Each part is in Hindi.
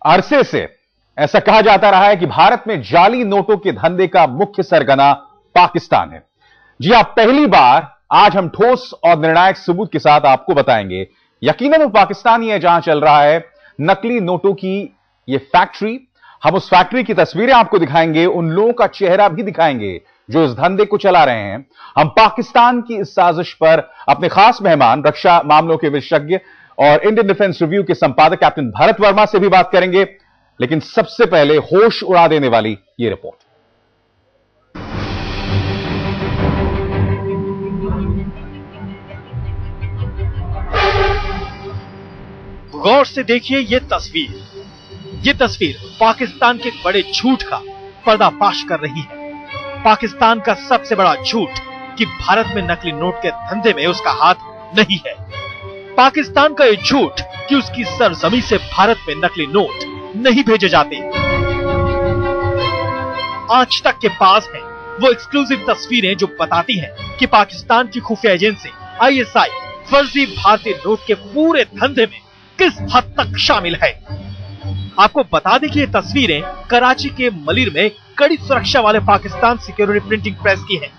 अरसे से ऐसा कहा जाता रहा है कि भारत में जाली नोटों के धंधे का मुख्य सरगना पाकिस्तान है। जी हां, पहली बार आज हम ठोस और निर्णायक सबूत के साथ आपको बताएंगे। यकीनन वो पाकिस्तान ही है जहां चल रहा है नकली नोटों की ये फैक्ट्री। हम उस फैक्ट्री की तस्वीरें आपको दिखाएंगे, उन लोगों का चेहरा भी दिखाएंगे जो इस धंधे को चला रहे हैं। हम पाकिस्तान की इस साजिश पर अपने खास मेहमान, रक्षा मामलों के विशेषज्ञ और इंडियन डिफेंस रिव्यू के संपादक कैप्टन भरत वर्मा से भी बात करेंगे। लेकिन सबसे पहले होश उड़ा देने वाली ये रिपोर्ट। गौर से देखिए ये तस्वीर पाकिस्तान के बड़े झूठ का पर्दाफाश कर रही है। पाकिस्तान का सबसे बड़ा झूठ कि भारत में नकली नोट के धंधे में उसका हाथ नहीं है। पाकिस्तान का ये झूठ कि उसकी सरजमी से भारत में नकली नोट नहीं भेजे जाते। आज तक के पास है वो एक्सक्लूसिव तस्वीरें जो बताती हैं कि पाकिस्तान की खुफिया एजेंसी आईएसआई फर्जी भारतीय नोट के पूरे धंधे में किस हद तक शामिल है। आपको बता दें कि ये तस्वीरें कराची के मलिर में कड़ी सुरक्षा वाले पाकिस्तान सिक्योरिटी प्रिंटिंग प्रेस की हैं,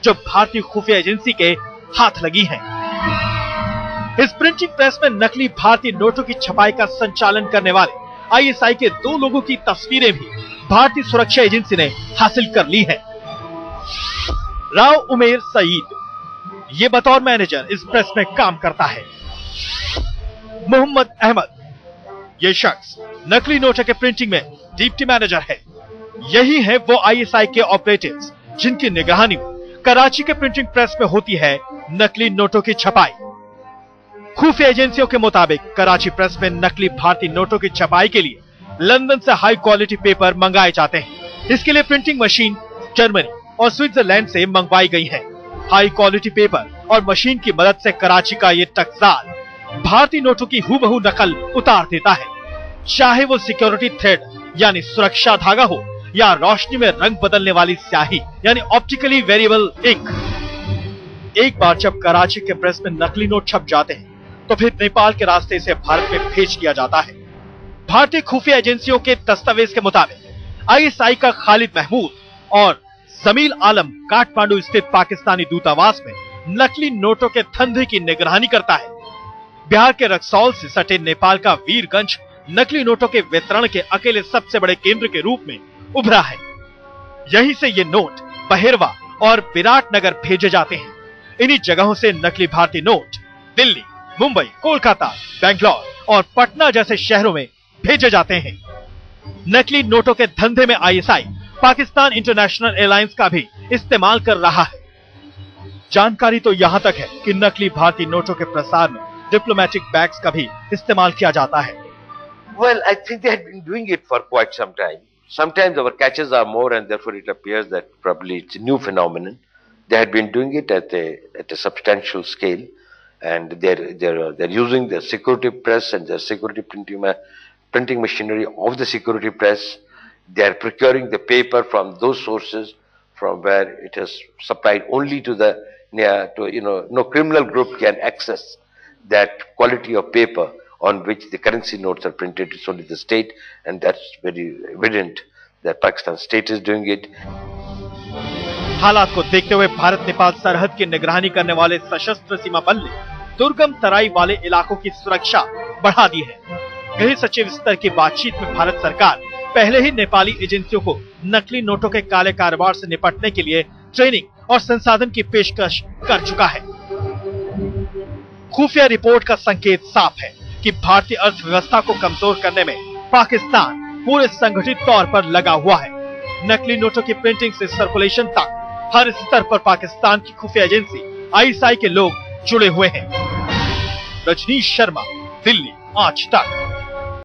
जो भारतीय खुफिया एजेंसी के हाथ लगी हैं। इस प्रिंटिंग प्रेस में नकली भारतीय नोटों की छपाई का संचालन करने वाले आईएसआई के 2 लोगों की तस्वीरें भी भारतीय सुरक्षा एजेंसी ने हासिल कर ली हैं। राव उमेर सईद, ये बतौर मैनेजर इस प्रेस में काम करता है। मोहम्मद अहमद, ये शख्स नकली नोटों के प्रिंटिंग में डिप्टी मैनेजर है। यही है वो आईएसआई के ऑपरेटिव्स जिनकी निगरानी में कराची के प्रिंटिंग प्रेस में होती है नकली नोटों की छपाई। खुफिया एजेंसियों के मुताबिक कराची प्रेस में नकली भारतीय नोटों की छपाई के लिए लंदन से हाई क्वालिटी पेपर मंगाए जाते हैं। इसके लिए प्रिंटिंग मशीन जर्मनी और स्विट्जरलैंड से मंगवाई गई है। हाई क्वालिटी पेपर और मशीन की मदद से कराची का ये टकसाल भारतीय नोटों की हूबहू नकल उतार देता है। चाहे वो सिक्योरिटी थ्रेड यानी सुरक्षा धागा हो या रोशनी में रंग बदलने वाली स्याही यानी ऑप्टिकली वेरिएबल इंक। एक बार जब कराची के प्रेस में नकली नोट छप जाते हैं तो फिर नेपाल के रास्ते से भारत में भेज दिया जाता है। भारतीय खुफिया एजेंसियों के दस्तावेज के मुताबिक आईएसआई का खालिद महमूद और जमील आलम काठमांडू स्थित पाकिस्तानी दूतावास में नकली नोटों के धंधे की निगरानी करता है। बिहार के रक्सौल से सटे नेपाल का वीरगंज नकली नोटों के वितरण के अकेले सबसे बड़े केंद्र के रूप में उभरा है। यहीं से ये नोट बहेरवा और विराटनगर भेजे जाते हैं। इन्हीं जगहों से नकली भारतीय नोट दिल्ली, मुंबई, कोलकाता, बेंगलोर और पटना जैसे शहरों में भेजे जाते हैं। नकली नोटों के धंधे में आईएसआई पाकिस्तान इंटरनेशनल एयरलाइंस का भी इस्तेमाल कर रहा है। जानकारी तो यहां तक है कि नकली भारतीय नोटों के प्रसार में डिप्लोमेटिक बैग्स का भी इस्तेमाल किया जाता है। Well, I think they had been doing it for quite some time. Sometimes our catches are more, and therefore it appears that probably it's a new phenomenon. They had been doing it at a substantial scale, and they're using the security press and the security printing machinery of the security press. They are procuring the paper from those sources from where it is supplied only to no criminal group can access that quality of paper on which the currency notes are printed. It's only the state, and that's very evident that Pakistan state is doing it. हालात को देखते हुए भारत नेपाल सरहद की निगरानी करने वाले सशस्त्र सीमा बल ने दुर्गम तराई वाले इलाकों की सुरक्षा बढ़ा दी है। गृह सचिव स्तर की बातचीत में भारत सरकार पहले ही नेपाली एजेंसियों को नकली नोटों के काले कारोबार से निपटने के लिए ट्रेनिंग और संसाधन की पेशकश कर चुका है। खुफिया रिपोर्ट का संकेत साफ है कि भारतीय अर्थव्यवस्था को कमजोर करने में पाकिस्तान पूरे संगठित तौर पर लगा हुआ है। नकली नोटों की प्रिंटिंग से सर्कुलेशन तक हर स्तर पर पाकिस्तान की खुफिया एजेंसी आईएसआई के लोग जुड़े हुए हैं। रजनीश शर्मा, दिल्ली, आज तक।